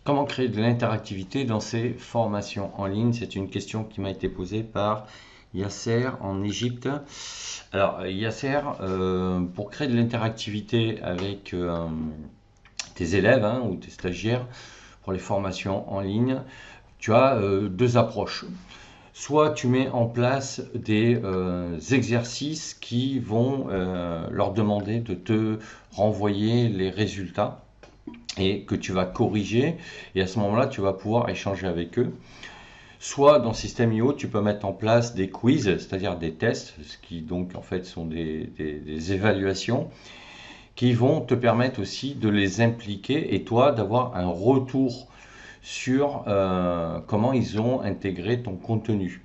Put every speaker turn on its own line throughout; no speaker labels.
Comment créer de l'interactivité dans ces formations en ligne? C'est une question qui m'a été posée par Yasser en Égypte. Alors, Yasser, pour créer de l'interactivité avec tes élèves ou tes stagiaires pour les formations en ligne, tu as deux approches. Soit tu mets en place des exercices qui vont leur demander de te renvoyer les résultats et que tu vas corriger, et à ce moment-là tu vas pouvoir échanger avec eux. Soit dans System.io tu peux mettre en place des quiz, c'est-à-dire des tests, ce qui donc en fait sont des évaluations qui vont te permettre aussi de les impliquer et toi d'avoir un retour sur comment ils ont intégré ton contenu.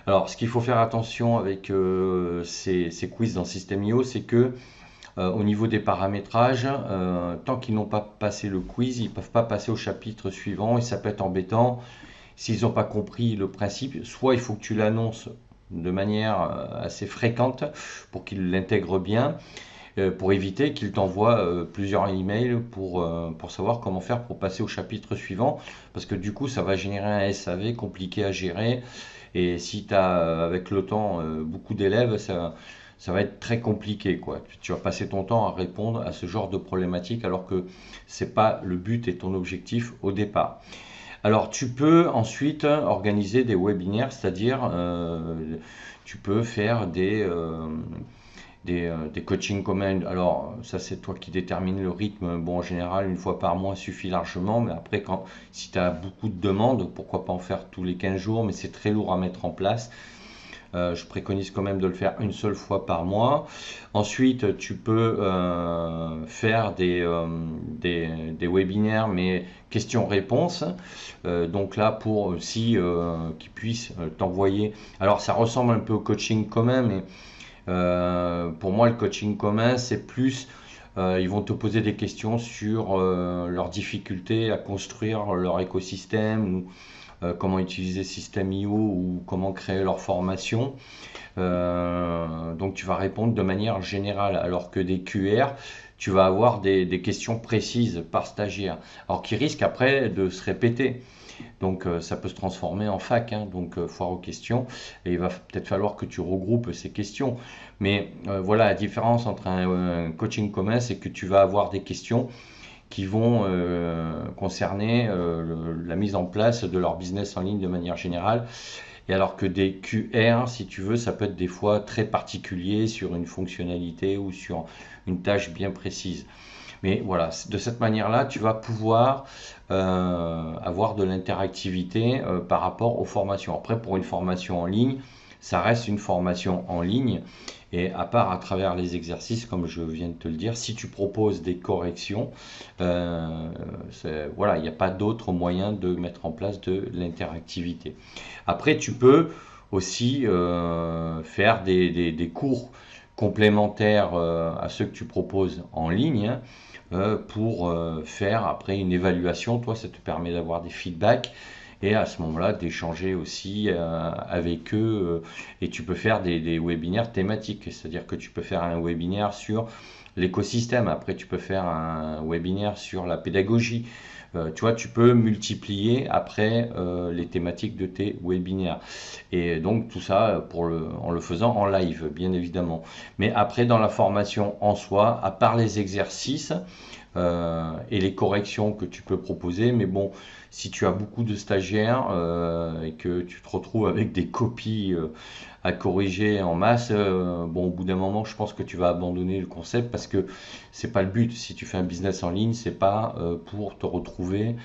Alors ce qu'il faut faire attention avec ces quiz dans System.io, c'est que au niveau des paramétrages, tant qu'ils n'ont pas passé le quiz, ils ne peuvent pas passer au chapitre suivant et ça peut être embêtant s'ils n'ont pas compris le principe. Soit il faut que tu l'annonces de manière assez fréquente pour qu'ils l'intègrent bien, pour éviter qu'ils t'envoient plusieurs emails pour savoir comment faire pour passer au chapitre suivant, parce que du coup ça va générer un SAV compliqué à gérer, et si tu as avec le temps beaucoup d'élèves, ça va être très compliqué, quoi. Tu vas passer ton temps à répondre à ce genre de problématique alors que c'est pas le but et ton objectif au départ. Alors tu peux ensuite organiser des webinaires, c'est-à-dire tu peux faire des coachings communs. Alors ça c'est toi qui détermine le rythme. Bon, en général une fois par mois suffit largement, mais après si tu as beaucoup de demandes, pourquoi pas en faire tous les 15 jours, mais c'est très lourd à mettre en place. Je préconise quand même de le faire une seule fois par mois. Ensuite, tu peux faire des webinaires, mais questions-réponses. Donc là, pour aussi qu'ils puissent t'envoyer. Alors, ça ressemble un peu au coaching commun, mais pour moi, le coaching commun, c'est plus. Ils vont te poser des questions sur leurs difficultés à construire leur écosystème ou comment utiliser System.io ou comment créer leur formation. Donc tu vas répondre de manière générale, alors que des QR, tu vas avoir des questions précises par stagiaire, alors qui risquent après de se répéter. Donc ça peut se transformer en fac, donc foire aux questions, et il va peut-être falloir que tu regroupes ces questions. Mais voilà, la différence entre un coaching commun, c'est que tu vas avoir des questions qui vont concerner la mise en place de leur business en ligne de manière générale. Et alors que des QR, si tu veux, ça peut être des fois très particulier sur une fonctionnalité ou sur une tâche bien précise. Mais voilà, de cette manière-là, tu vas pouvoir avoir de l'interactivité par rapport aux formations. Après, pour une formation en ligne, ça reste une formation en ligne. Et à part à travers les exercices, comme je viens de te le dire, si tu proposes des corrections, voilà, il n'y a pas d'autre moyen de mettre en place de l'interactivité. Après, tu peux aussi faire des cours complémentaires à ceux que tu proposes en ligne, pour faire après une évaluation. Toi, ça te permet d'avoir des feedbacks et à ce moment-là d'échanger aussi avec eux, et tu peux faire des webinaires thématiques, c'est-à-dire que tu peux faire un webinaire sur l'écosystème, après tu peux faire un webinaire sur la pédagogie. Tu vois, tu peux multiplier après les thématiques de tes webinaires. Et donc tout ça en le faisant en live, bien évidemment. Mais après, dans la formation en soi, à part les exercices et les corrections que tu peux proposer, mais bon, si tu as beaucoup de stagiaires et que tu te retrouves avec des copies à corriger en masse, bon, au bout d'un moment, je pense que tu vas abandonner le concept parce que c'est pas le but. Si tu fais un business en ligne, c'est pas pour te retrouver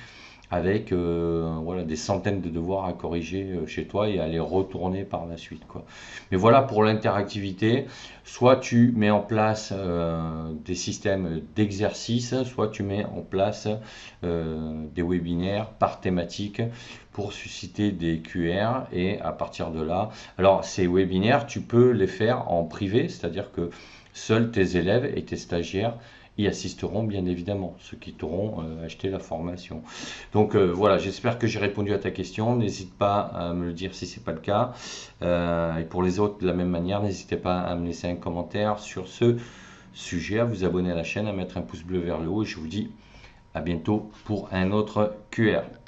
avec voilà, des centaines de devoirs à corriger chez toi et à les retourner par la suite, quoi. Mais voilà pour l'interactivité. Soit tu mets en place des systèmes d'exercices, soit tu mets en place des webinaires par thématique pour susciter des QR, et à partir de là, alors ces webinaires, tu peux les faire en privé, c'est-à-dire que seuls tes élèves et tes stagiaires y assisteront, bien évidemment, ceux qui t'auront acheté la formation. Donc voilà, j'espère que j'ai répondu à ta question. N'hésite pas à me le dire si c'est pas le cas. Et pour les autres, de la même manière, n'hésitez pas à me laisser un commentaire sur ce sujet, à vous abonner à la chaîne, à mettre un pouce bleu vers le haut. Et je vous dis À bientôt pour un autre QR.